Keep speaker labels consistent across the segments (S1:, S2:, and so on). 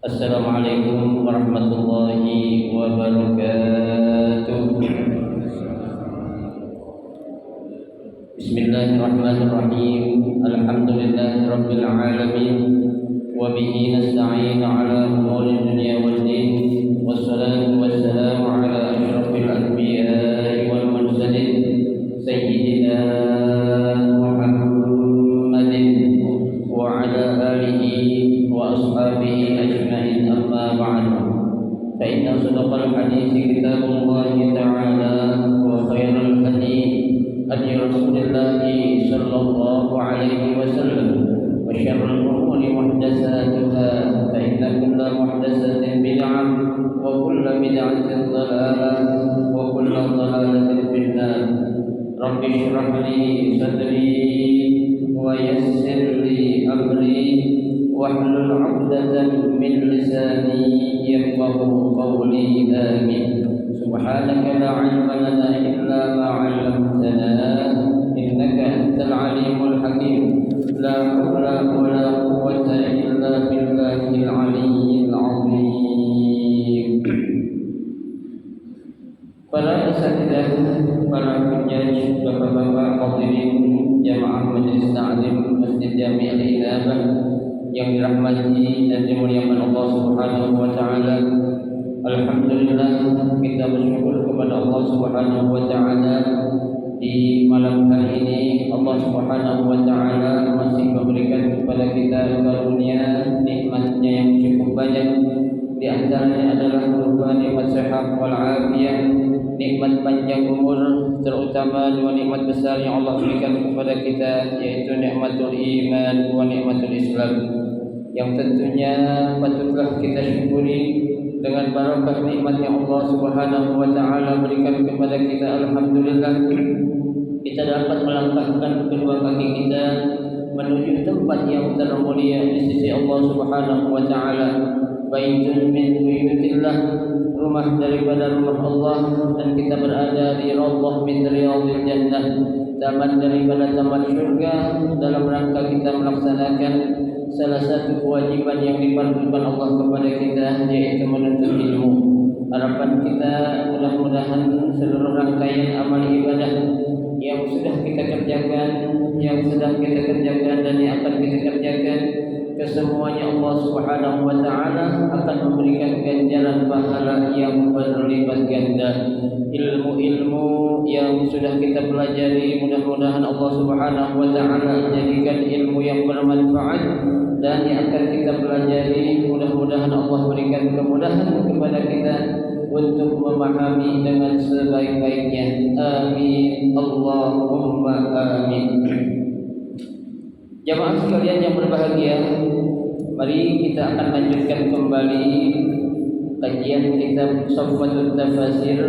S1: Assalamualaikum warahmatullahi wabarakatuh. Bismillahirrahmanirrahim. Alhamdulillahi rabbil alamin. Wa bihi nasta'in ala umuri dunya wal din. Wassalatu wassalamu ala asyrafil anbiya'i wal mursalin sayyidina Muhammadin wa ala alihi wa ashabihi ajma'in, amma ba'du. Fa inna sadaqal hadithi kitabullahi ta'ala wa khairal hadi hadi Rasulillahi sallallahu alaihi wasallam wa syarrul umuri muhdatsatuha fa inna kulla muhdatsatin bid'ah wa kulla bid'atin dhalalah wa kulla dhalalatin finnar. Rabbi shrah li sadri wa yassir li amri wahlul 'uqdatam min lisani yafqahu qawli. Amin. Subhanaka la 'ilma lana illa ma 'allamtana innaka antal 'alimul hakim. La haula wa la quwwata illa billahil 'aliyyil 'azim. Para asatidzah, para penjaj, bapak-bapak hadirin jamaah majelis ta'lim Masjid Jami'ul Inabah yang dirahmati dan dimuliakan Allah Subhanahu wa taala. Alhamdulillah, kita bersyukur kepada Allah Subhanahu wa taala di malam hari ini Allah Subhanahu wa taala masih memberikan kepada kita karunia nikmat-Nya yang cukup banyak. Di antaranya adalah berupa nikmat sehat wal afiyah, nikmat panjang umur, terutama dua nikmat besar yang Allah berikan kepada kita, yaitu nikmatul iman wa nikmatul Islam, yang tentunya patutlah kita syukuri dengan barakah nikmat yang Allah Subhanahu wa taala berikan kepada kita. Alhamdulillah, kita dapat melangkahkan kedua kaki kita menuju tempat yang termulia di sisi Allah Subhanahu wa taala. Baitun min buyutillah, rumah daripada rumah Allah, dan kita berada di raudhah min riyadil jannah, taman daripada taman syurga, dalam rangka kita melaksanakan salah satu kewajiban yang difardukan Allah kepada kita, yaitu menuntut ilmu. Harapan kita mudah-mudahan seluruh rangkaian amal ibadah yang sudah kita kerjakan, yang sedang kita kerjakan, dan yang akan kita kerjakan, kesemuanya Allah Subhanahu wa taala akan memberikan ganjaran pahala yang berlipat ganda. Ilmu-ilmu yang sudah kita pelajari mudah-mudahan Allah Subhanahu wa taala jadikan ilmu yang bermanfaat, dan yang akan kita pelajari mudah-mudahan Allah berikan kemudahan kepada kita untuk memahami dengan sebaik-baiknya. Amin Allahumma amin. Jamaah sekalian yang berbahagia, mari kita akan lanjutkan kembali kajian kitab Safwatut Tafasir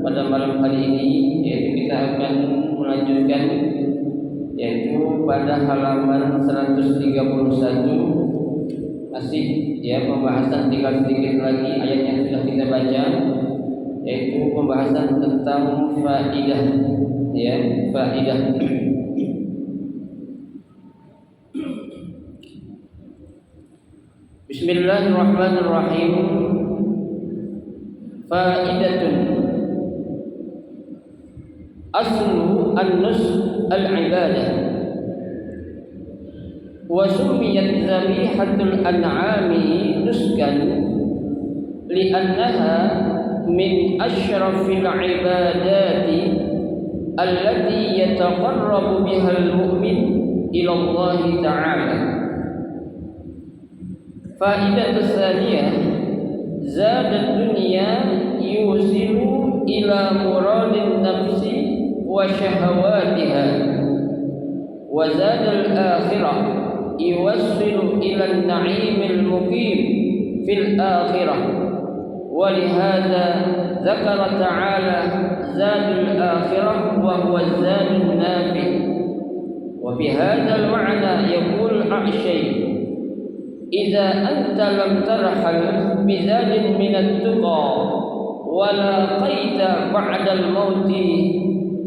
S1: pada malam hari ini, yaitu kita akan melanjutkan yaitu pada halaman 131. Masih ya pembahasan, tinggal sedikit lagi ayat yang sudah kita baca, yaitu pembahasan tentang faidah, ya, faidah. Bismillahirrahmanirrahim. Faidatun. Aslu an-nus al-ibadah, wa sumiyat zabihatul an'ami nuskan li'annaha min asyrafil ibadati allati yataqarrabu biha al-mu'min ila Allah ta'ala. Faidah tsaniyah, zadat dunya yusilu ila muradin nafsi wa syahawatiha, wa zadal akhirah yuwassilu ila an-na'imil muqim fil akhirah. Wa lihadza dzakara ta'ala zadul akhirah wa huwa zadun nafi'. Wa bi hadzal ma'na yaqul a'shay إذا أنت لم ترحل بزاد من التقى ولا قيت بعد الموت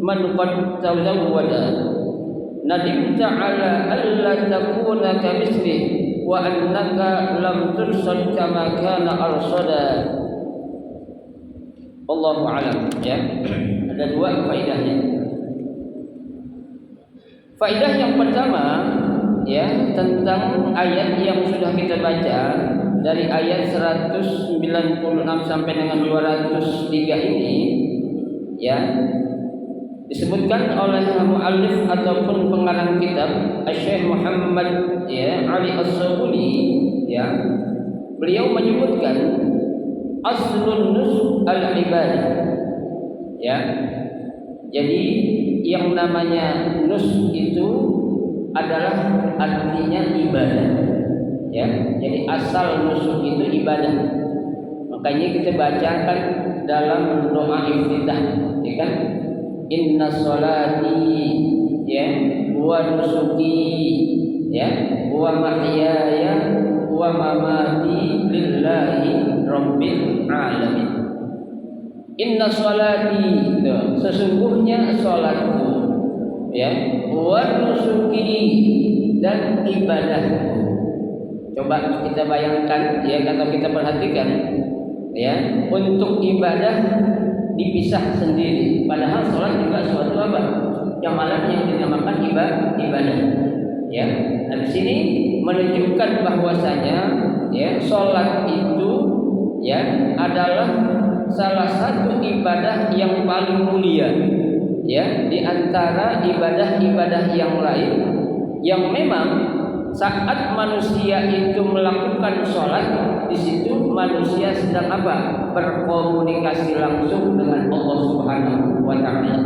S1: من قد تزود ندمت على ألا تكون كمثله wa annaka lam tursal kama kana arsada. Allahu a'lam. Ya, ada dua faedahnya. Faedah yang pertama, ya, tentang ayat yang sudah kita baca dari ayat 196 sampai dengan 203 ini, ya, disebutkan oleh muallif ataupun pengarang kitab Syekh Muhammad, ya, Ali As-Sabuni, ya, beliau menyebutkan aslun nus al-ibadah, ya. Jadi yang namanya nus itu adalah artinya ibadah, ya. Jadi asal nusuk itu ibadah. Makanya kita bacakan dalam doa iftitah, ya kan? Inna sholati, ya, wa nusuki, ya, wa mahyaya wa mamati lillahi rabbil alamin. Inna sholati, sesungguhnya sholatku, ya, wa nusuki, dan ibadahku. Coba kita bayangkan, ya, atau kita perhatikan, ya, untuk ibadah dipisah sendiri, padahal sholat juga suatu apa? Amalan yang dinamakan ibadah. Ya, nah di sini menunjukkan bahwasanya, ya, sholat itu, ya, adalah salah satu ibadah yang paling mulia, ya, di antara ibadah-ibadah yang lain, yang memang saat manusia itu melakukan sholat, di situ manusia sedang apa? Berkomunikasi langsung dengan Allah Subhanahu wa Ta'ala.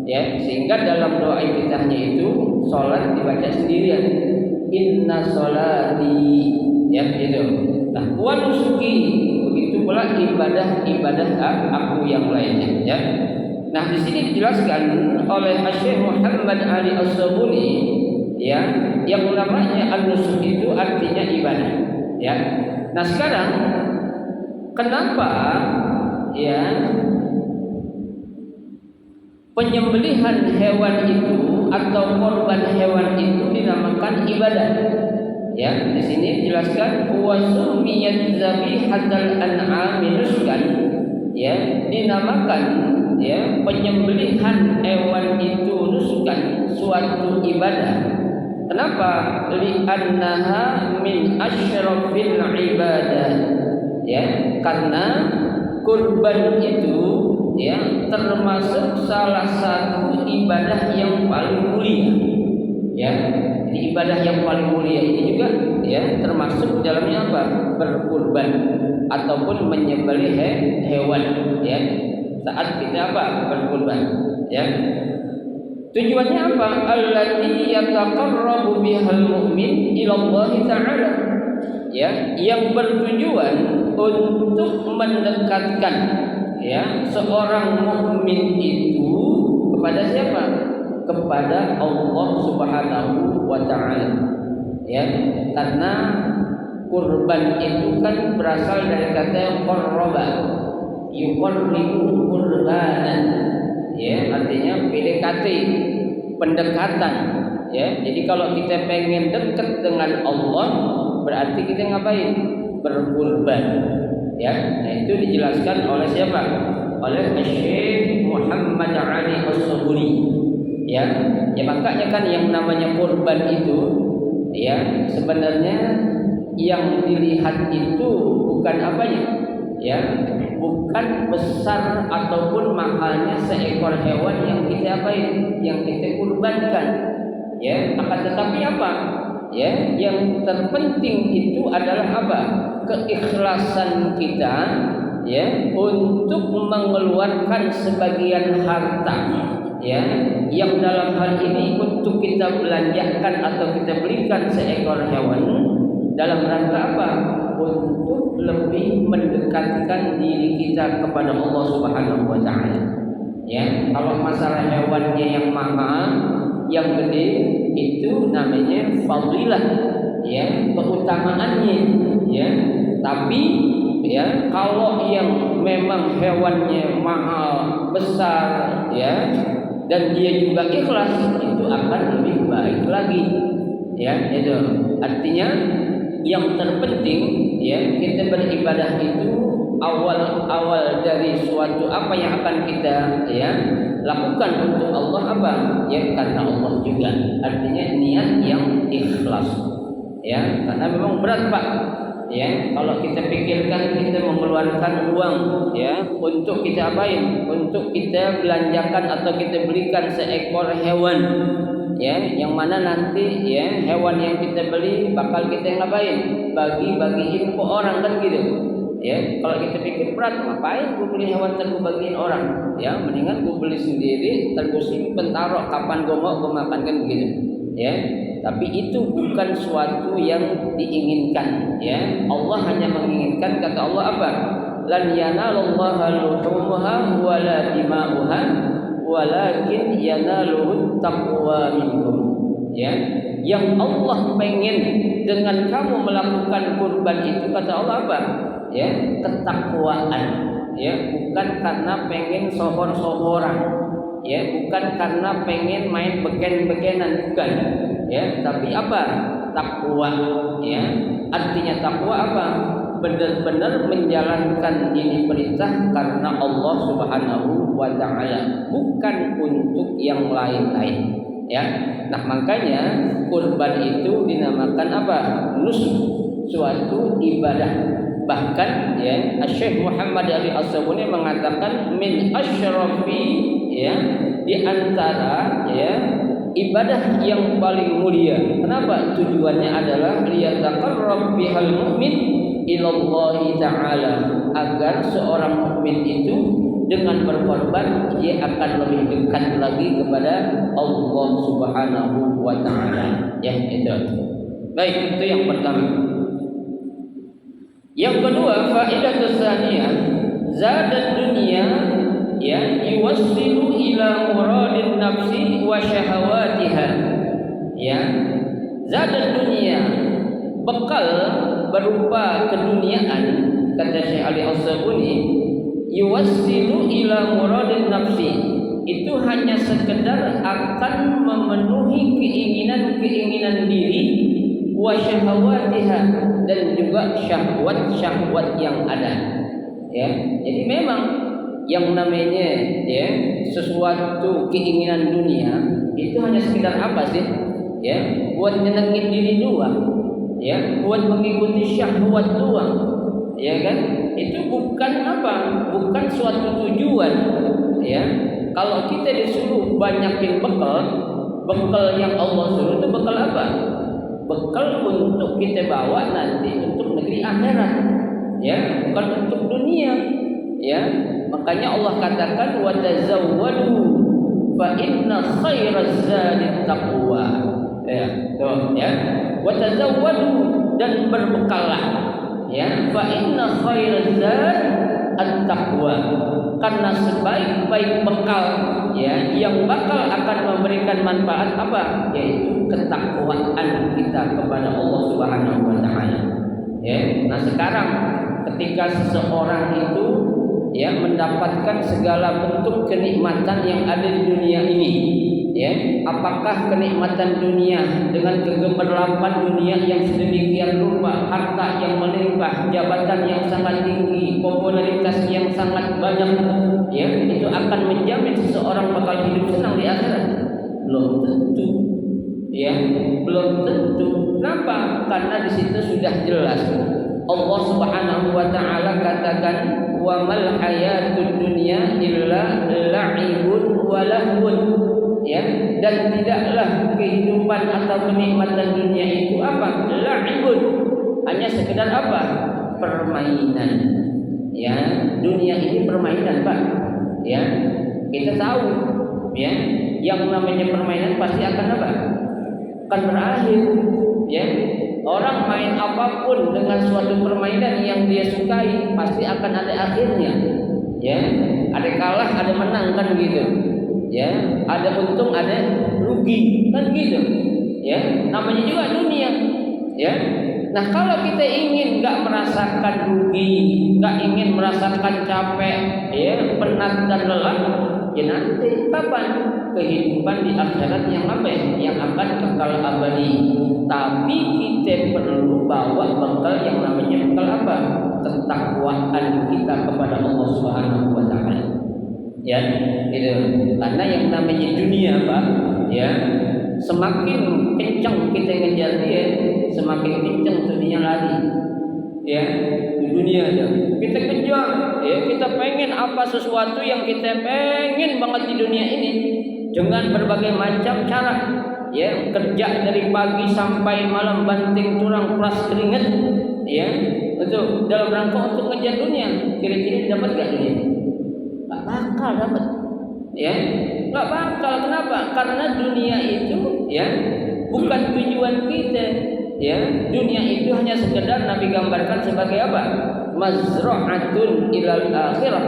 S1: Ya, sehingga dalam doa iftitahnya itu sholat dibaca sendirian. Inna sholati, ya, gitu. Nah, wa nusuki, begitu pula ibadah aku yang lainnya, ya. Nah, di sini dijelaskan oleh Syekh Muhammad Ali As-Sabuni, ya, yang namanya an-nusuk itu artinya ibadah, ya. Nah, sekarang kenapa, ya, penyembelihan hewan itu atau korban hewan itu dinamakan ibadah? Ya, di sini dijelaskan wasumiyat zabihatal an'ami nuskan, ya, dinamakan, ya, penyembelihan hewan itu nuskan, suatu ibadah. Kenapa? Li'annaha min asyrafil ibadah, ya, karena kurban itu, ya, termasuk salah satu ibadah yang paling mulia, ya. Jadi ibadah yang paling mulia ini juga, ya, termasuk dalamnya apa? Berkurban ataupun menyembelih hewan, ya, saat kita apa? Berkurban, ya. Tujuannya apa? Allati yataqarrabu bihal mu'min ila Allah Ta'ala, ya, yang bertujuan untuk mendekatkan, ya, seorang mukmin itu kepada siapa? Kepada Allah Subhanahu wa Ta'ala, ya. Karena kurban itu kan berasal dari kata qarraba, yuqarribu qurbanan, ya, artinya PDKT, pendekatan, ya. Jadi kalau kita pengen dekat dengan Allah, berarti kita ngapain? Berkurban, ya. Nah, itu dijelaskan oleh siapa? Oleh Syekh Muhammad Ali As-Sabuni, ya. Ya, makanya kan yang namanya kurban itu, ya, sebenarnya yang dilihat itu bukan apanya, ya, bukan besar ataupun mahalnya seekor hewan yang kita apain, yang kita kurbankan, ya. Akan tetapi apa, ya, yang terpenting itu adalah apa? Keikhlasan kita, ya, untuk mengeluarkan sebagian harta, ya, yang dalam hal ini untuk kita belanjakan atau kita belikan seekor hewan dalam rangka apa? Untuk lebih mendekatkan diri kita kepada Allah Subhanahu wa Ta'ala, ya. Kalau masalah hewannya yang mahal, yang gede, itu namanya fadilah, ya, keutamaannya, ya. Tapi, ya, kalau yang memang hewannya mahal, besar, ya, dan dia juga ikhlas, itu akan lebih baik lagi, ya. Itu artinya yang terpenting ya kita beribadah itu awal dari suatu apa yang akan kita ya lakukan untuk Allah apa ya karena Allah juga, artinya niat yang ikhlas ya, karena memang berat Pak ya kalau kita pikirkan kita mengeluarkan uang ya untuk kita apain, untuk kita belanjakan atau kita belikan seekor hewan ya, yang mana nanti ya hewan yang kita beli bakal kita ngapain, bagi-bagiin ke orang kan gitu ya. Kalau kita pikir berat, ngapain gue beli hewan terus bagiin orang ya, mendingan gue beli sendiri terus simpen taruh kapan gue mau gue makan kan begitu ya. Tapi itu bukan suatu yang diinginkan ya. Allah hanya menginginkan, kata Allah apa, lan yanalallaha luhumuha wala dima'uha walakin yanaluhu taqwa minkum ya. Yang Allah pengen dengan kamu melakukan kurban itu, kata Allah apa ya, ketakwaan ya, bukan karena pengen sohor-sohoran ya, bukan karena pengen main beken-bekenan, bukan ya, tapi apa, takwa ya. Artinya takwa apa, benar-benar menjalankan ini perintah karena Allah Subhanahu wa taala, bukan untuk yang lain-lain ya. Nah makanya kurban itu dinamakan apa, nusuk, suatu ibadah. Bahkan ya Syekh Muhammad Ali As-Sabuni mengatakan min asyrafi ya, di antara ya ibadah yang paling mulia. Kenapa? Tujuannya adalah liyataqarrab bihal mu'min ilallahi ta'ala, agar seorang mukmin itu dengan berkorban dia akan lebih dekat lagi kepada Allah Subhanahu wa taala ya. Itu baik, itu yang pertama. Yang kedua, faedah tsaniyah, zadat dunia ya yuwassilu ila muradin nafsi wa syahawatiha ya. Zadat dunia, bekal berupa keduniaan, kata Syekh Ali As-Sabuni, yuwassilu ila muradin nafsi, itu hanya sekedar akan memenuhi keinginan-keinginan diri, wa syahawatiha, dan juga syahwat-syahwat yang ada ya. Jadi memang yang namanya ya sesuatu keinginan dunia itu hanya sekedar apa sih ya, buat nyenengin diri doang ya, buat mengikuti syahwat doang ya kan. Itu bukan apa, bukan suatu tujuan ya. Kalau kita disuruh banyakin bekal yang Allah suruh itu bekal apa, bekal untuk kita bawa nanti untuk negeri akhirat ya, bukan untuk dunia ya. Makanya Allah katakan wa tazawwadu fa inna khairaz zadi taqwa ya, tuh ya, wa tazawwadu, dan berbekallah ya, fa inna khairaz zadi at-taqwa, karena sebaik-baik bekal ya yang bakal akan memberikan manfaat apa, yaitu ketakwaan kita kepada Allah Subhanahu wa taala ya. Nah sekarang ketika seseorang itu ya mendapatkan segala bentuk kenikmatan yang ada di dunia ini ya, apakah kenikmatan dunia dengan kegemerlapan dunia yang sedemikian rupa, harta yang melimpah, jabatan yang sangat tinggi, popularitas yang sangat banyak ya, itu akan menjamin seseorang bakal hidup senang di akhirat? Belum tentu ya, belum tentu. Kenapa? Karena di situ sudah jelas Allah Subhanahu wa taala katakan wa mal hayatud dunya illa la'ibun wa lahwun ya, dan tidaklah kehidupan atau kenikmatan dunia itu apa, la'ibun, hanya sekedar apa, permainan ya. Dunia ini permainan Pak ya, kita tahu ya, yang namanya permainan pasti akan apa, akan berakhir ya. Orang main apapun dengan suatu permainan yang dia sukai pasti akan ada akhirnya ya. Ada kalah, ada menang kan gitu ya, ada untung, ada rugi kan gitu ya. Namanya juga dunia ya. Nah kalau kita ingin nggak merasakan rugi, nggak ingin merasakan capek ya, penat dan lelah ya, nanti kapan kehidupan di akhirat yang apa ya? Yang akan kekal abadi. Tapi kita perlu bawa bekal yang namanya bekal apa? Ketakwaan kita kepada Allah Subhanahu wa taala. Ya, itu. Karena yang namanya dunia, Pak, ya, semakin kencang kita ngejar dia, semakin kencang dunia lari. Ya, di dunia aja kita kejar, ya, kita pengen apa sesuatu yang kita pengen banget di dunia ini dengan berbagai macam cara, ya, kerja dari pagi sampai malam banting tulang peras keringat, ya, itu dalam rangka untuk ngejar dunia. Kira-kira dapat gak dunia? Gak bakal dapat, ya, gak bakal. Kenapa? Karena dunia itu, ya, bukan tujuan kita. Ya, dunia itu hanya sekedar Nabi gambarkan sebagai apa? Mazra'atun ilal akhirah.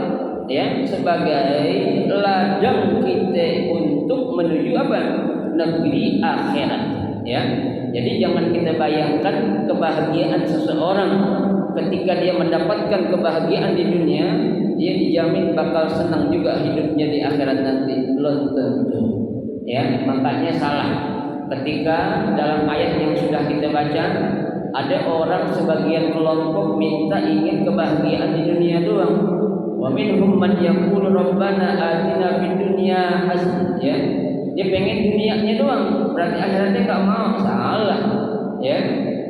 S1: Ya, sebagai ladang kita untuk menuju apa? Negeri akhirat. Ya. Jadi jangan kita bayangkan kebahagiaan seseorang ketika dia mendapatkan kebahagiaan di dunia, dia dijamin bakal senang juga hidupnya di akhirat nanti. Belum tentu. Ya, makanya salah. Ketika dalam ayat yang sudah kita baca, ada orang sebagian kelompok minta ingin kebahagiaan di dunia doang. Wa minhum man yaqulu rabbana atina fid dunya hasanah. Ya, dia pengen dunianya doang, berarti akhiratnya enggak mau. Salah. Ya,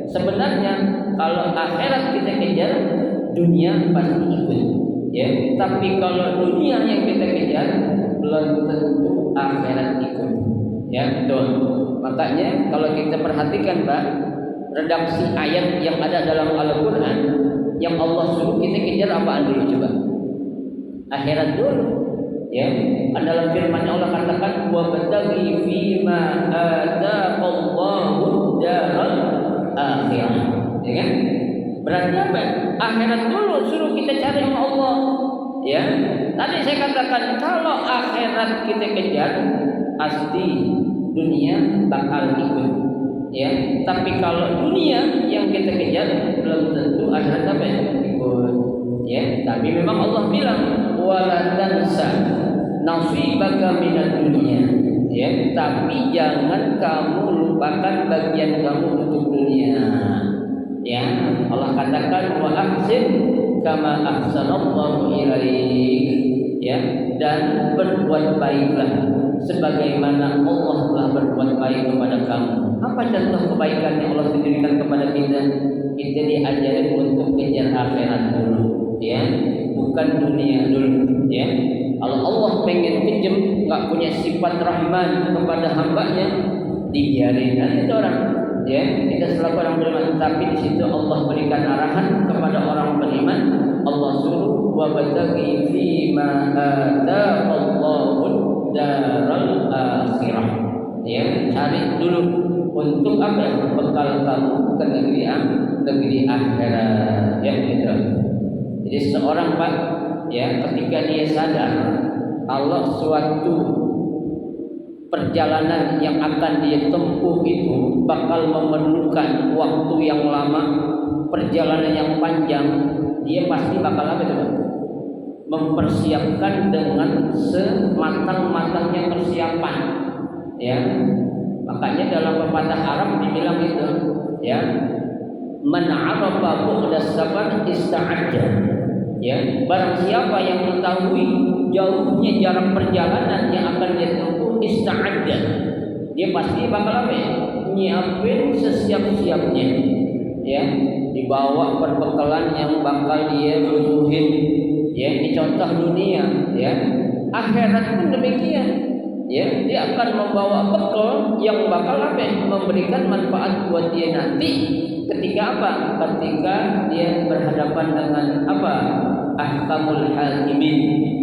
S1: sebenarnya kalau akhirat kita kejar, dunia pasti ikut. Ya, tapi kalau dunia yang kita kejar, belum tentu akhirat ikut. Ya, betul. Makanya kalau kita perhatikan, Pak, redaksi ayat yang ada dalam Al-Quran, yang Allah suruh kita kejar apaan dulu coba? Akhirat dulu. Ya, dalam firman Allah katakan wa bataghi fima ataqallahu daral akhirah. Ya kan? Berarti apa? Akhirat dulu suruh kita cari sama Allah. Ya. Tadi saya katakan kalau akhirat kita kejar, pasti dunia bakal ikut, ya. Tapi kalau dunia yang kita kejar, belum tentu akhirat apa ya? Ikut, ya. Tapi memang Allah bilang wala tansa nasibaka minad dunya, ya. Tapi jangan kamu lupakan bagian kamu untuk dunia, ya. Allah katakan wa ahsin kama ahsanallahu ilaik, ya. Dan berbuat baiklah sebagaimana Allah telah berbuat baik kepada kamu. Apa contoh kebaikan yang Allah berikan kepada kita? Kita diajarin untuk kejar akhirat dulu, ya, bukan dunia dulu, ya. Kalau Allah pengen kejam, nggak punya sifat rahman kepada hambanya, dibiarin aja orang, ya. Kita selaku orang beriman, tapi di situ Allah berikan arahan kepada orang beriman. Allah suruh wa bataghi fima ataqallahu daral akhirah, ya, cari dulu untuk apa? Bekal kamu ke negeri akhirat, ya, gitu. Jadi seorang, Pak, ya, ketika dia sadar Allah suatu perjalanan yang akan dia tempuh itu bakal memerlukan waktu yang lama, perjalanan yang panjang, dia pasti bakal apa itu, Pak? Mempersiapkan dengan sematang-matangnya persiapan, ya. Makanya dalam pepatah Arab dibilang itu, ya, man 'arafa bu'da safar ista'adda, ya. Barang siapa yang mengetahui jauhnya jarak perjalanan yang akan dia tempuh, ista'adda, dia pasti bakal apa ya? Nyiapin sesiap-siapnya, ya. Dibawa perbekalan yang bakal dia butuhin. Ya, ini contoh dunia, ya. Akhirat pun demikian, ya. Dia akan membawa bekal yang bakal apa? Memberikan manfaat buat dia nanti ketika apa? Ketika dia berhadapan dengan apa? Ahkamul hakimin,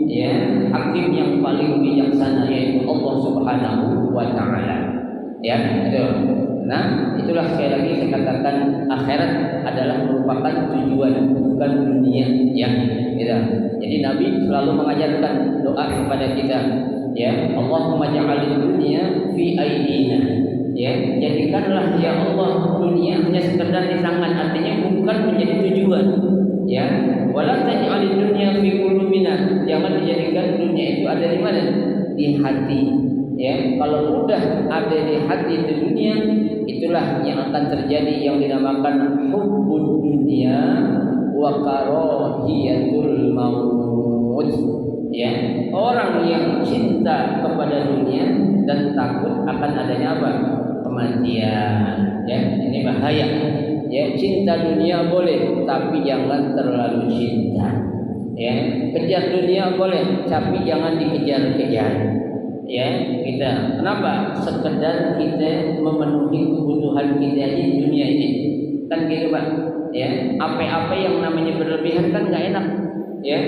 S1: ya, hakim yang paling bijaksana yaitu Allah Subhanahu wa taala. Ya, itu. Nah, itulah sekali lagi saya katakan akhirat adalah merupakan tujuan, bukan dunia, ya. Gitu. Jadi Nabi selalu mengajarkan doa kepada kita, ya, Allahumma ja'alid dunya fi aidina, ya, jadikanlah ya Allah dunia hanya sekedar di tangan, artinya bukan menjadi tujuan, ya. Wala taj'alid dunya fi qulubina, jangan dijadikan dunia itu ada di mana? Di hati, Ya, kalau udah ada di hati itu dunia, itulah yang akan terjadi yang dinamakan hubbud dunia wa karahiyatul maut. Ya, orang yang cinta kepada dunia dan takut akan adanya apa? Kematian. Ya, ini bahaya. Ya, cinta dunia boleh, tapi jangan terlalu cinta. Ya, kejar dunia boleh, tapi jangan dikejar-kejar. Ya, kita kenapa? Sekedar kita memenuhi kebutuhan kita di dunia ini. Kan gitu, Pak. Ya, apa-apa yang namanya berlebihan kan nggak enak. Ya,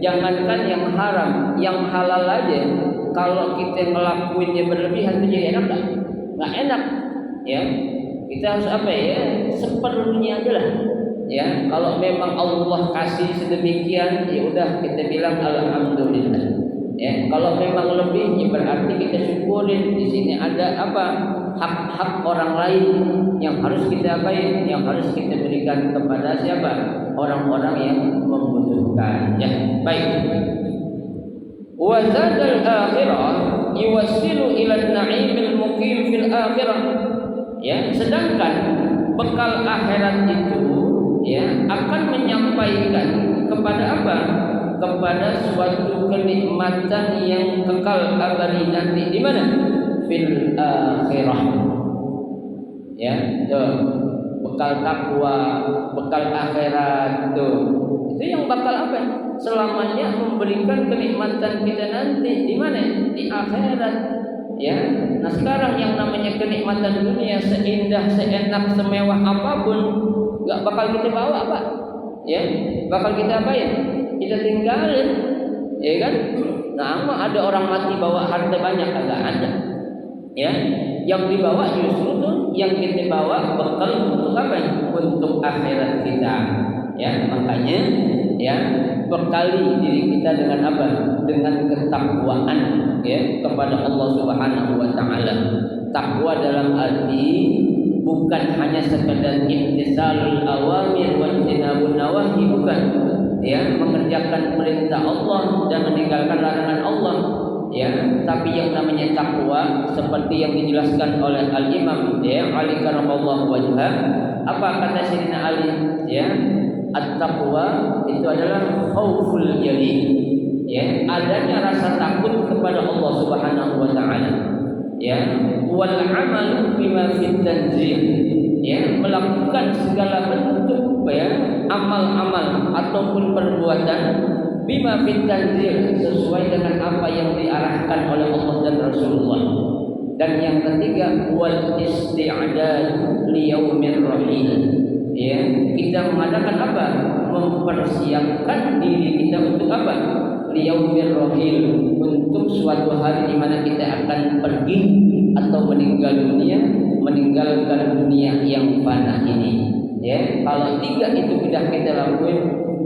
S1: jangankan yang haram, yang halal aja kalau kita ngelakuinnya berlebihan itu jadi enak nggak? Nggak enak. Ya, kita harus apa ya? Seperlunya aja lah. Ya, kalau memang Allah kasih sedemikian, ya udah kita bilang alhamdulillah. Ya, kalau memang lebih, ya berarti kita syukurin. Di sini ada apa? Hak-hak orang lain yang harus kita apain? Yang harus kita berikan kepada siapa? Orang-orang yang membutuhkan. Ya, baik. Wa zadal akhirah yuwassilu ila an-na'imil muqim fil akhirah. Ya, sedangkan bekal akhirat itu ya akan menyampaikan kepada apa? Kepada suatu kenikmatan yang kekal abadi nanti di mana? Fil akhirah. Ya, tuh. Bekal takwa, bekal akhirat tuh. Itu yang bakal apa? Selamanya memberikan kenikmatan kita nanti di mana? Di akhirat. Ya. Nah, sekarang yang namanya kenikmatan dunia seindah, seenak, semewah apapun enggak bakal kita bawa, Pak. Ya, bakal kita apa ya? Kita tinggalin, ya kan? Nah, ada orang mati bawa harta banyak, agak ada. Ya, yang dibawa justru tuh yang kita bawa bekal untuk apa? Untuk akhirat kita. Ya, makanya ya bekali diri kita dengan apa? Dengan ketakwaan ya kepada Allah Subhanahu wa taala. Takwa dalam arti bukan hanya sekedar imtisalul awamir wa ijtinabun nawahi, bukan. Ya, mengerjakan perintah Allah dan meninggalkan larangan Allah. Ya, tapi yang namanya takwa seperti yang dijelaskan oleh Al-Imam ya Ali karramallahu wajhah. Apa kata Sayyidina Ali? Ya, at-taqwa itu adalah khauful jali. Ya, adanya rasa takut kepada Allah Subhanahu wa taala. Ya, wal amalu bima fit tanzil. Ya, melakukan segala bentuk ya amal-amal ataupun perbuatan bima fit tanzil sesuai dengan apa yang diarahkan oleh Allah dan Rasulullah. Dan yang ketiga wal isti'dad li yaumir rahil. Ya, kita mengadakan apa? Mempersiapkan diri kita untuk apa? Li yaumir rahil, untuk suatu hari di mana kita akan pergi atau meninggal dunia, meninggalkan dunia yang fana ini. Ya, kalau tiga itu sudah kita lakukan,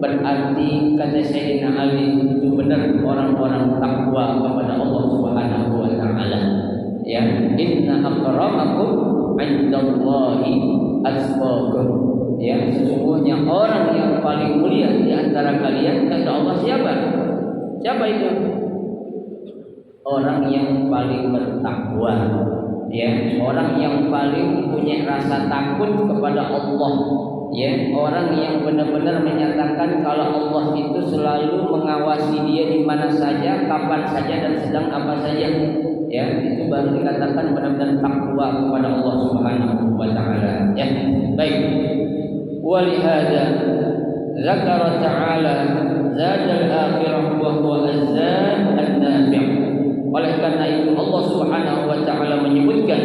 S1: berarti kata Sayyidina Ali itu benar orang-orang takwa kepada Allah Subhanahu wa taala. Ya, inna akramakum 'indallahi atqakum. Ya, sesungguhnya orang yang paling mulia di antara kalian kata Allah siapa? Siapa itu? Orang yang paling bertakwa. Ya, orang yang paling punya rasa takut kepada Allah. Ya, orang yang benar-benar menyatakan kalau Allah itu selalu mengawasi dia di mana saja, kapan saja dan sedang apa saja. Ya, itu baru dikatakan benar-benar takwa kepada Allah Subhanahu wa taala. Ya, baik. Walihada zakara ta'ala zadal akhirah wa huwa az-zad an-nafi'. Oleh karena itu Allah Subhanahu wa taala menyebutkan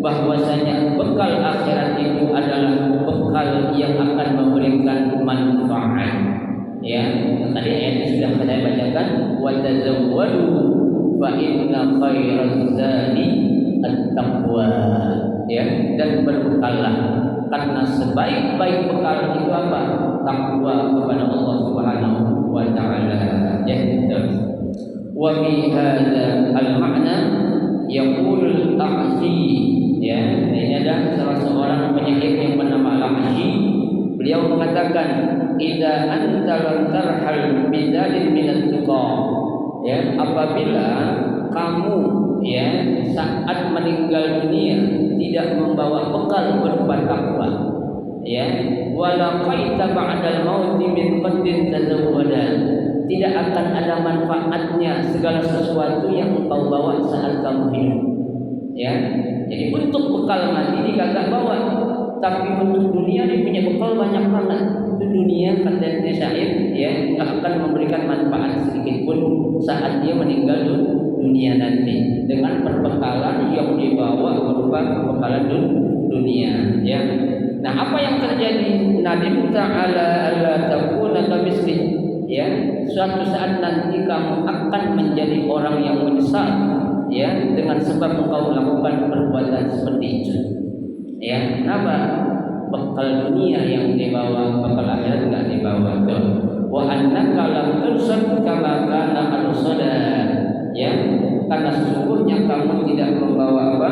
S1: bahwasanya bekal akhirat itu adalah bekal yang akan memberikan manfaat. Ya, tadi ayat itu sudah saya bacakan, wa tazawwadu fa inna khairaz zadi at-taqwa. Ya, dan berbekallah karena sebaik-baik bekal itu apa? Takwa kepada Allah Subhanahu wa taala. Ya, wa fi hadza al-ma'na yaqul al-A'si. Ya, ini ada salah seorang penyair yang bernama Al-A'si. Beliau mengatakan, "Idza anta lam tarhal bidzalin min at-tuqa." Ya, apabila kamu ya saat meninggal dunia tidak membawa bekal berupa takwa, ya, wala qaita ba'dal mauti min qaddin tazawwada, tidak akan ada manfaatnya segala sesuatu yang engkau bawa saat kamu hidup, ya. Jadi untuk bekal mati dia kagak bawa, tapi untuk dunia dia punya bekal banyak banget. Itu dunia katanya syair, ya, nggak akan memberikan manfaat sedikit pun saat dia meninggal dunia nanti dengan perbekalan yang dibawa berupa perbekalan dunia, ya. Nah, apa yang terjadi? Nadim ta'ala alla takuna kamisli, ya. Suatu saat nanti kamu akan menjadi orang yang menyesal, ya, dengan sebab engkau melakukan perbuatan seperti itu. Ya, kenapa? Bekal dunia yang dibawa, bekal akhirat enggak dibawa tuh. Wa annaka lam tursad kama kana arsada. Ya, karena sesungguhnya kamu tidak membawa apa?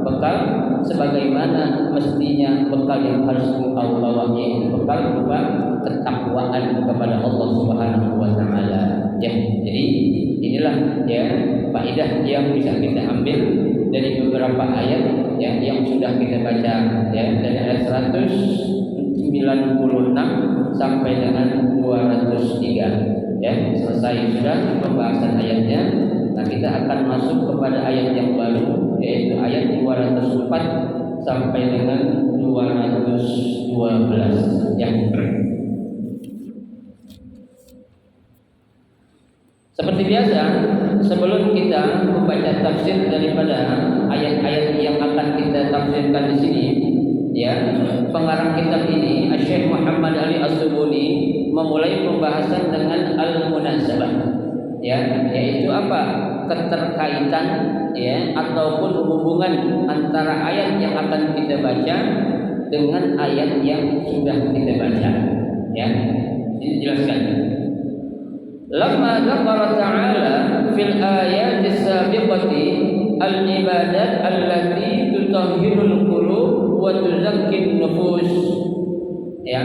S1: Bekal sebagaimana mestinya bekal yang harus engkau bawa, yaitu bekal berupa ketakwaan kepada Allah Subhanahu wa taala. Ya, jadi inilah ya faedah yang bisa kita ambil dari beberapa ayat ya yang sudah kita baca, ya, dari ayat 196 sampai dengan 203, ya. Selesai sudah pembahasan ayatnya. Nah, kita akan masuk kepada ayat yang baru, yaitu ayat 204 sampai dengan 212, ya. Seperti biasa, sebelum kita membaca tafsir daripada ayat-ayat yang akan kita tafsirkan di sini, ya, pengarang kitab ini, Syekh Muhammad Ali As-Subuni, memulai pembahasan dengan al-munasabah, ya, yaitu apa? Keterkaitan, ya, ataupun hubungan antara ayat yang akan kita baca dengan ayat yang sudah kita baca, ya. Ini jelaskan. Lamma dzakara ta'ala fil ayati sabiqati al-ibadat allati tutahhirul qulub wa tuzakkin nufus, ya,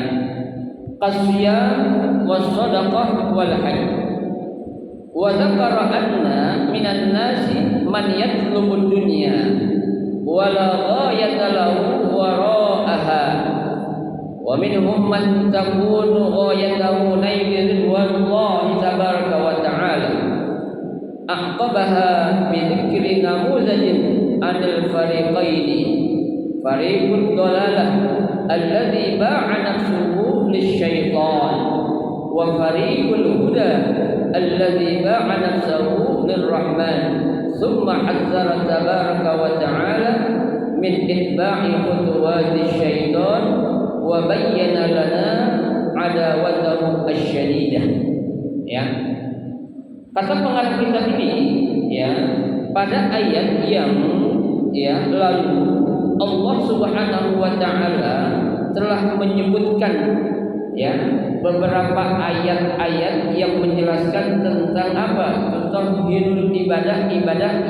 S1: qasiyam was shadaqah wal hajj, wa dzakara anna minan nasi man yatlubud dunya wa la ghayata lahu wara'aha wa minhum man takunu ghayatahu nail ridwanullahi tabaraka wa ta'ala. Aqabaha bi dzikri namuzajin anil fariqaini, fariqud dhalalah alladhi ba'a nafsuhu lisyaitan wa fariqul huda alladhi ba'a nafsuhu lirrahman. Thumma hazzara tabaraka wa ta'ala min itba'i khutuwati syaitan wa bayyana lana adawatahu asyadidah, ya. Kata pengarang kitab ini, ya, pada ayat yang ya lalu Allah Subhanahu wa taala telah menyebutkan, ya, beberapa ayat-ayat yang menjelaskan tentang apa? Tatahhirul ibadah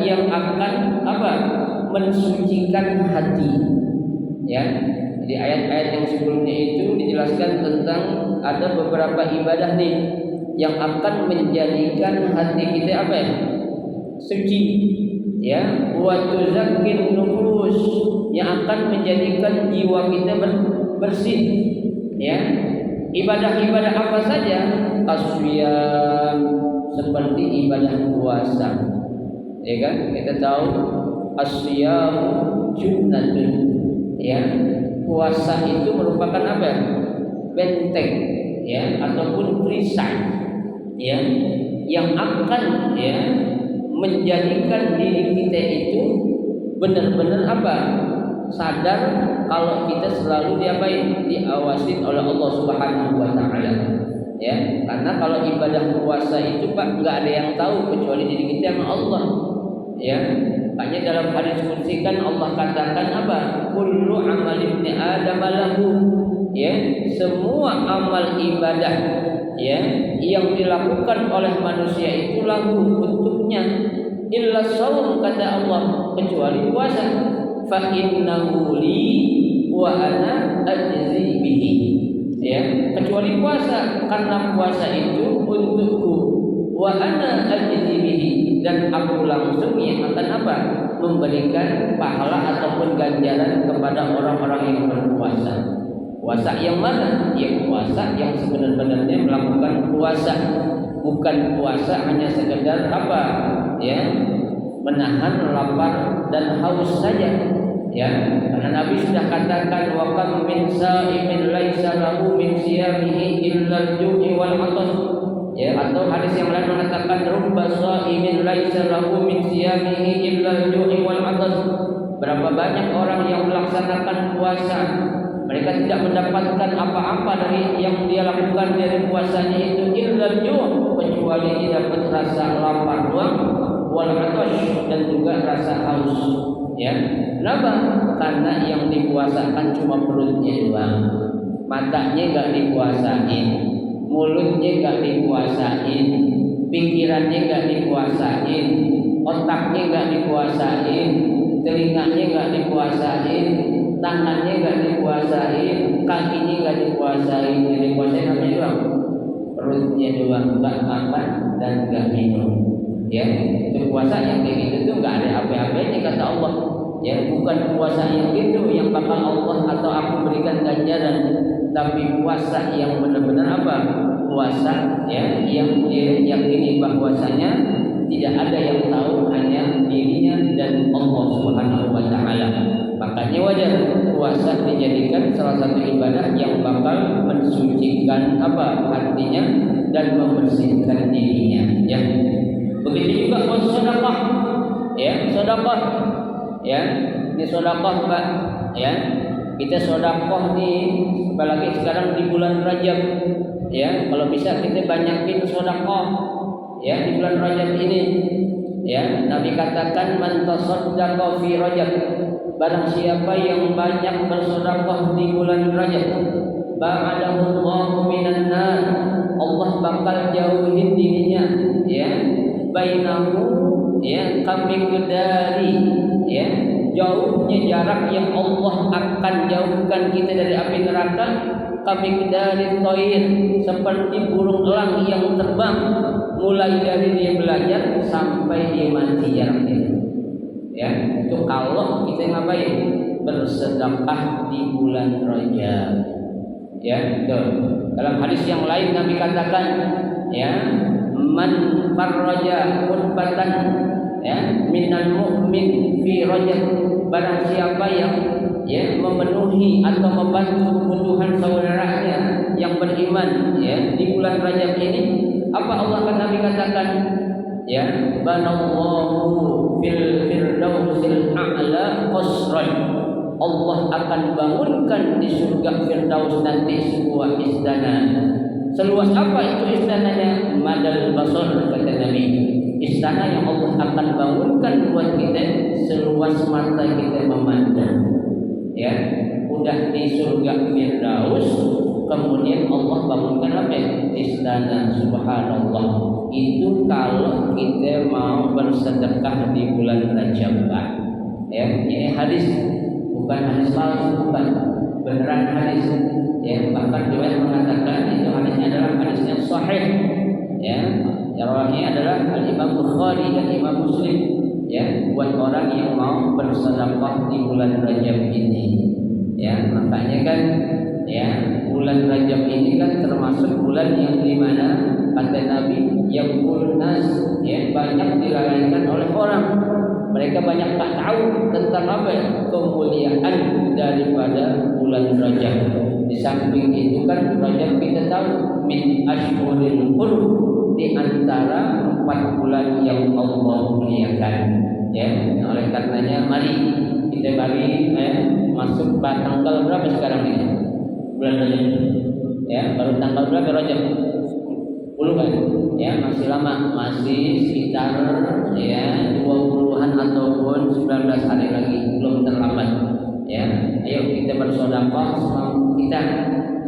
S1: yang akan apa? Mensucikan hati, ya. Di ayat-ayat yang sebelumnya itu dijelaskan tentang ada beberapa ibadah nih yang akan menjadikan hati kita apa ya? Suci, ya, wa tuzakkin nufus, yang akan menjadikan jiwa kita bersih, ya. Ibadah-ibadah apa saja? As-siyam, seperti ibadah puasa, ya kan? Kita tahu as-siyam junnatun, ya. Puasa itu merupakan apa? Benteng, ya, ataupun perisai, ya, yang akan, ya, menjadikan diri kita itu benar-benar apa? Sadar kalau kita selalu diapain? Diawasi oleh Allah Subhanahu wa taala, ya. Karena kalau ibadah puasa itu Pak enggak ada yang tahu kecuali diri kita sama Allah, ya. Makanya dalam hadis qudsi kan Allah katakan apa? Kullu amal ibni adam lahu, ya, semua amal ibadah, ya, yang dilakukan oleh manusia itu lahu, untuknya, illa shaum, kata Allah, kecuali puasa. Fa innahu li wa ana ajzi bihi, ya, kecuali puasa, karena puasa itu untukku, wa ana ajzi bihi, dan aku langsung yang akan apa? Memberikan pahala ataupun ganjaran kepada orang-orang yang berpuasa. Puasa yang mana? Ya puasa yang sebenar-benarnya melakukan puasa, bukan puasa hanya sekedar apa? Ya, menahan lapar dan haus saja. Ya, karena Nabi sudah katakan wa kam min sa'imin laisa lahu min siyamihi illa al-ju'i wal 'atash. Ya, atau hadis yang lain mengatakan rubba sha'imin laisa lahu min siyamihi illa al-ju'i wal 'atash. Berapa banyak orang yang melaksanakan puasa, mereka tidak mendapatkan apa-apa dari yang dia lakukan dari puasanya itu illa al-ju', kecuali dia dapat rasa lapar doang, wal 'atash, dan juga rasa haus. Ya, kenapa? Karena yang dipuasakan cuma perutnya doang, matanya enggak dikuasain, mulutnya enggak dikuasain, pikirannya enggak dikuasain, otaknya enggak dikuasain, telinganya enggak dikuasain, tangannya enggak dikuasain, kakinya enggak dikuasain. Yang dikuasain namanya doang, perutnya doang, enggak makan dan enggak minum. Ya, itu puasa yang kayak gitu tuh enggak ada apa-apanya kata Allah. Ya, bukan puasa yang gitu yang bakal Allah atau aku berikan ganjaran, tapi puasa yang benar-benar apa? Puasa ya yang dia yakini bahwasanya tidak ada yang tahu, hanya dirinya dan Allah Subhanahu wa taala. Makanya wajar puasa dijadikan salah satu ibadah yang bakal mensucikan apa? Hatinya dan membersihkan dirinya, ya. Begitu juga sedekah. Ya, sedekah. Ya, ini sedekah, Pak. Ya. Kita sedekah nih, apalagi sekarang di bulan Rajab. Ya, kalau bisa kita banyakin sedekah. Ya, di bulan Rajab ini. Ya, Nabi katakan man tasaddaqa fi Rajab. Barang siapa yang banyak bersedekah di bulan Rajab, ba'adahu Allahu minan nar. Allah bakal jauhin dirinya, ya. Bainahu ya kamiqdari, ya, jauhnya jarak yang Allah akan jauhkan kita dari api neraka, kamiqdari thair, seperti burung elang yang terbang, mulai dari dia belajar sampai dia mati jaraknya. Ya, itu kalau kita ngapain? Bersedekah di bulan Rajab. Ya, betul. Dalam hadis yang lain Nabi katakan, ya, man farraja kurbatan ya minal mu'min fi Rajab, barang siapa yang ya memenuhi atau membantu kebutuhan saudaranya yang beriman ya di bulan Rajab ini, apa Allah akan Nabi katakan? Ya, banallahu fil firdausil a'la qasran. Allah akan bangunkan di surga Firdaus nanti sebuah istana. Seluas apa itu istananya? Madal basar, kata Nabi. Istana yang Allah akan bangunkan buat kita seluas mata kita memandang. Ya, udah di surga Firdaus, kemudian Allah bangunkan apa? Istana. Subhanallah. Itu kalau kita mau bersedekah di bulan Rajab. Ya, ini hadis, bukan hadis palsu, bukan, beneran hadis. Ya, bahkan riwayat mengatakan itu hadisnya adalah hadisnya sahih. Ya, rawinya adalah Al-Imam Bukhari dan Imam Muslim. Ya, buat orang yang mau bersedekah di bulan Rajab ini. Ya, makanya kan ya bulan Rajab ini kan termasuk bulan yang dimana kata Nabi yang nas ya banyak dilalaikan oleh orang. Mereka banyak tak tahu tentang apa kemuliaan daripada bulan Rajab. Di samping itu kan Rajab kita tahu min ashhuril hurum, di antara 4 bulan yang Allah muliakan. Ya, oleh karenanya mari kita masuk tanggal berapa sekarang ini? Bulan Rajab. Ya, baru tanggal berapa Rajab? 10 kan? Ya, masih lama, masih sekitar ya 20-an ataupun 19 hari lagi, belum terlambat. Ya, ayo kita bersedekah sama kita.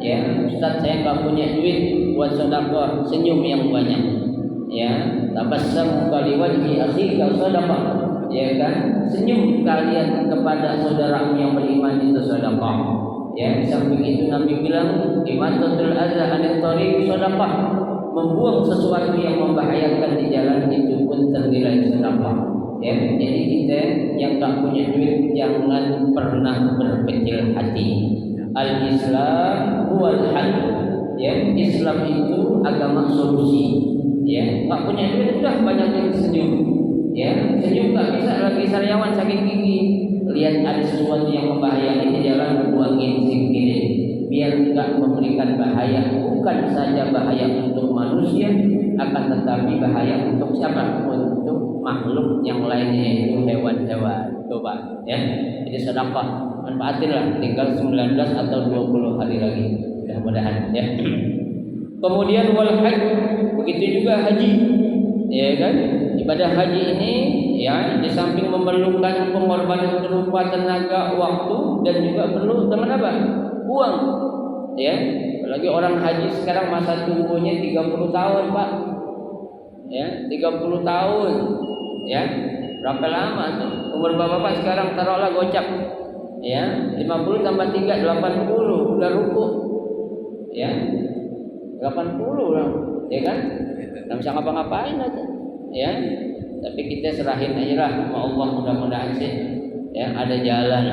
S1: Ya, Ustaz saya enggak punya duit buat sedekah, senyum yang banyak. Ya, tabassam kali wajhi akhika sedekah. Ya kan? Senyum kalian kepada saudaramu yang beriman itu sedekah. Ya, samping itu Nabi bilang imatatul adza anit thariq sedekah. membuang sesuatu yang membahayakan di jalan itu pun ternilai sedekah. Ya, jadi kita yang tak punya duit jangan pernah berkecil hati. Al-Islam huwal hal. Ya, Islam itu agama solusi. Ya, tak punya duit sudah banyak yang senyum. Ya, senyum tak bisa lagi sariawan sakit gigi. Lihat ada sesuatu yang membahayakan di jalan, buangin singkirin. Biar tidak memberikan bahaya, bukan saja bahaya untuk manusia, akan tetapi bahaya untuk siapa? Untuk makhluk yang lainnya, yaitu hewan-hewan. Coba ya. Jadi sedekah manfaatinlah, tinggal 19 atau 20 hari lagi. Mudah-mudahan ya. Kemudian wal hajj, begitu juga haji. Ya kan? Ibadah haji ini ya di samping memerlukan pengorbanan berupa tenaga, waktu dan juga perlu teman apa? Uang. Ya, apalagi orang haji sekarang masa tunggunya 30 tahun, Pak. Ya, 30 tahun. Ya. Berapa lama tuh? Umur Bapak sekarang taruhlah gocap. Ya, 50 tambah 3 80, udah ruku. Ya. 80 lah, ya kan? Enggak bisa ngapa-ngapain aja. Ya. Tapi kita serahin aja lah sama Allah, mudah-mudahan sih ya ada jalan.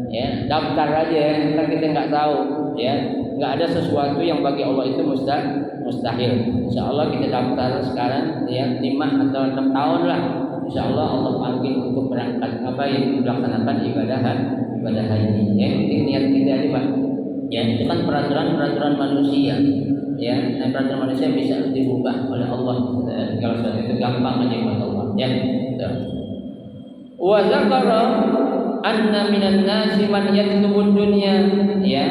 S1: Ya, daftar aja, kan kita nggak tahu, ya, nggak ada sesuatu yang bagi Allah itu mustahil. Insya Allah kita daftar sekarang, ya, 5 atau 6 tahun lah. Insya Allah Allah panggil untuk berangkat ngapain, melaksanakan ibadah haji. Ya, penting niat kita aja, Pak. Ya, itu kan peraturan manusia. Ya, nah peraturan manusia bisa dirubah oleh Allah. Kalau sesuatu itu gampang aja buat Allah. Ya, wa zakara anna minan nasi man yatlubud dunya, ya,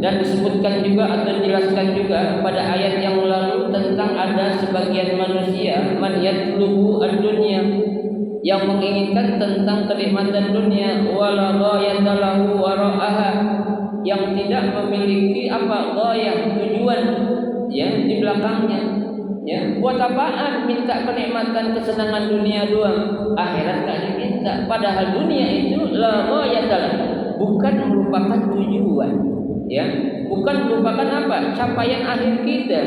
S1: dan disebutkan juga atau dijelaskan juga pada ayat yang lalu tentang ada sebagian manusia man yatlubu ad-dunya, yang menginginkan tentang kenikmatan dunia, wala ghayata lahu wara'aha, yang tidak memiliki apa ghayah, tujuan ya di belakangnya. Ya, buat apaan minta kenikmatan kesenangan dunia doang, akhirat tak diminta. Padahal dunia itu la ghayatalah, bukan merupakan tujuan. Ya, bukan merupakan apa? Capaian akhir kita.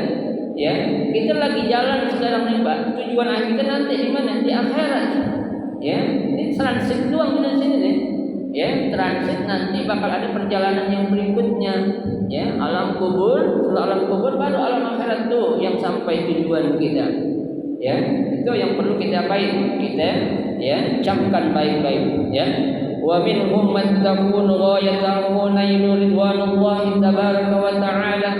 S1: Ya, kita lagi jalan sekarang nih, Pak. Tujuan akhir kita nanti di mana? Di akhirat. Ya, ini transit doang di sini nih. Ya, transit nanti bakal ada perjalanan yang berikutnya. Ya, alam kubur, setelah alam kubur baru alam akhirat tuh yang sampai tujuan kita. Ya, itu yang perlu kita apain? Kita ya camkan baik-baik. Ya, wa minhum man takunu ghayatuhu nailu ridwanullahi tabaraka wa ta'ala.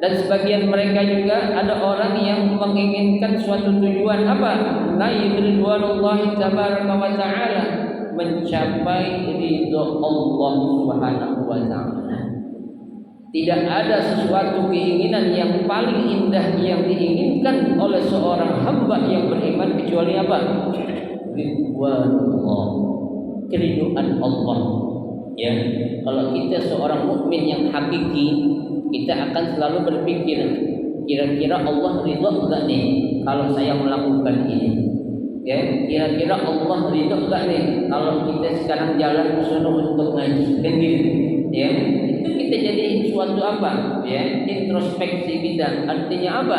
S1: Dan sebagian mereka juga ada orang yang menginginkan suatu tujuan apa? Nailu ridwanullahi tabaraka wa ta'ala, mencapai ridho Allah Subhanahu wa ta'ala. Tidak ada sesuatu keinginan yang paling indah yang diinginkan oleh seorang hamba yang beriman kecuali apa? Ridwanullah, keridhaan Allah. Ya, kalau kita seorang mukmin yang hakiki, kita akan selalu berpikir, kira-kira Allah ridho enggak nih kalau saya melakukan ini? Ya, kira-kira Allah ridho enggak nih kalau kita sekarang jalan ke sana untuk ngaji? Kan gitu. Ya, itu kita jadi suatu apa? Ya, introspeksi kita. Artinya apa?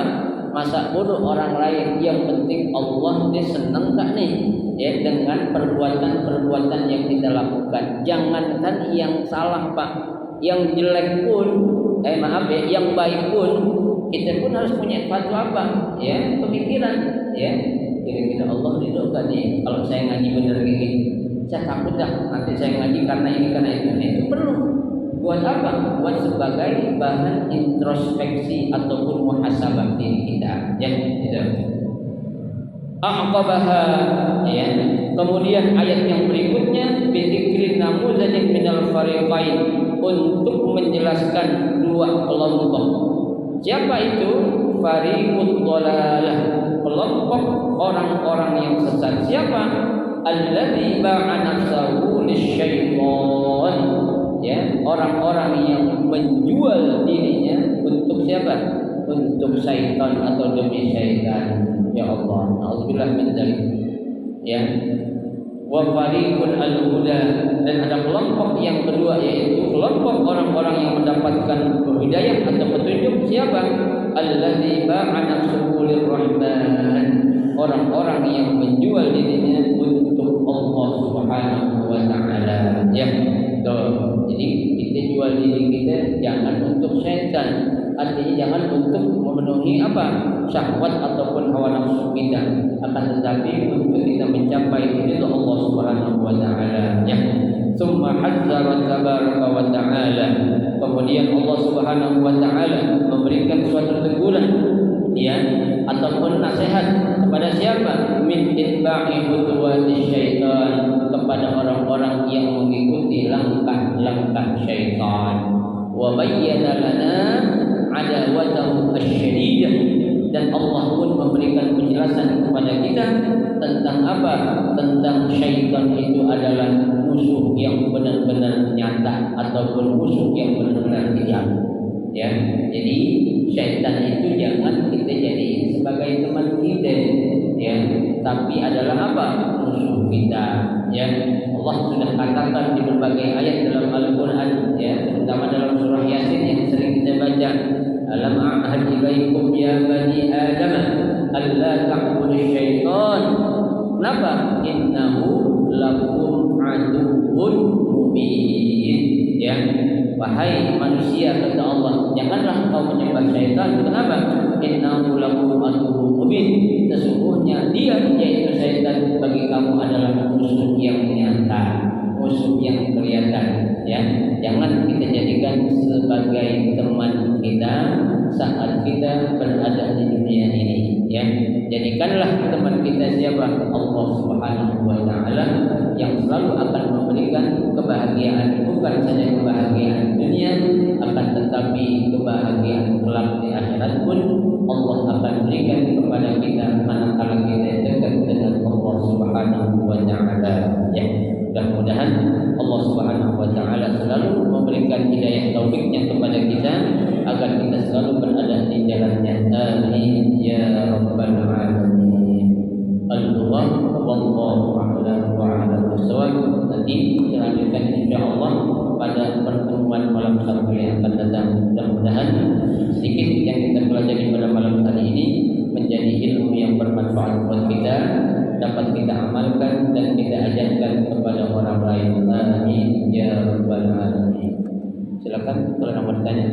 S1: Masa bodoh orang lain, yang penting Allah dia senang enggak nih ya dengan perbuatan-perbuatan yang kita lakukan. Jangankan yang salah, Pak, yang jelek pun yang baik pun kita pun harus punya suatu apa? Ya, pemikiran, ya. Kira-kira Allah ridho enggak nih kalau saya ngaji bener gini? Saya takut dah nanti saya ngaji karena ini karena itu. Itu perlu. Buat apa? Buat sebagai bahan introspeksi ataupun muhasabah diri kita. Ya, gitu. Aqabaha, ya. Kemudian ayat yang berikutnya bidzikri namuzajin minal fariqain, untuk menjelaskan dua kelompok. Siapa itu? Fariqud dhalalah, kelompok orang-orang yang sesat. Siapa? Alladzi ba'a nafsahu lisyaitan, ya, orang-orang yang menjual dirinya untuk siapa? Untuk syaitan atau demi syaitan. Ya Allah, na'udzubillah min dzalik. Ya. Wa fariqun al-huda, dan ada kelompok yang kedua yaitu kelompok orang-orang yang mendapatkan hidayah atau petunjuk siapa? Allazi ba'a nafsuhu lirrahman, orang-orang yang menjual dirinya untuk Allah Subhanahu wa taala. Ya. Tuh. Jadi kita jual diri kita jangan untuk syaitan. Artinya jangan untuk memenuhi apa? Syahwat ataupun hawa nafsu kita, akan tetapi untuk kita mencapai ridha Allah Subhanahu wa taala. Ya. Summa hazzara tabaraka wa ta'ala, kemudian Allah Subhanahu wa taala memberikan suatu teguran ya ataupun nasihat kepada siapa? Min itba'i khutuwati syaitan, kepada orang-orang yang mengikuti langkah-langkah syaitan. Wa bayyana lana adawatahu asy-syadidah, dan Allah pun memberikan penjelasan kepada kita tentang apa? Tentang syaitan itu adalah musuh yang benar-benar nyata ataupun musuh yang benar-benar kejam. Ya, jadi syaitan itu jangan kita jadiin sebagai teman kita, ya, tapi adalah apa? Musuh kita. Ya, Allah sudah katakan di berbagai ayat dalam Al-Quran, ya, terutama dalam surah Yasin yang sering kita baca. Alam a'had ilaikum ya bani Adam alla ta'budu syaitan. Kenapa? Innahu lakum aduwwun mubin. Ya, wahai manusia, kata Allah, janganlah kau menyembah syaitan. Kenapa? Innahu lakum aduwwun mubin. Sesungguhnya dia, yaitu syaitan, bagi kamu adalah musuh yang nyata, musuh yang kelihatan. Ya, jangan kita jadikan sebagai teman kita saat kita berada di dunia ini. Ya, jadikanlah teman kita siapa? Allah Subhanahu wa taala, yang selalu akan memberikan kebahagiaan, bukan saja kebahagiaan dunia, akan tetapi kebahagiaan kelak di akhirat pun Allah akan berikan kepada kita manakala kita dekat dengan Allah Subhanahu wa taala. Ya, mudah-mudahan Allah Subhanahu wa taala selalu memberikan hidayah taufiknya kepada kita agar kita selalu berada di jalannya. Amin ya rabbal alamin. Allah wallahu a'lam wa a'lam bissawab. Nanti kita lanjutkan insyaallah pada pertemuan malam Sabtu yang akan datang. Mudah-mudahan sedikit yang kita pelajari pada malam hari ini menjadi ilmu yang bermanfaat buat kita, dapat kita amalkan dan kita ajarkan kepada orang lain. Amin ya rabbal alamin. Silakan kalau ada bertanya.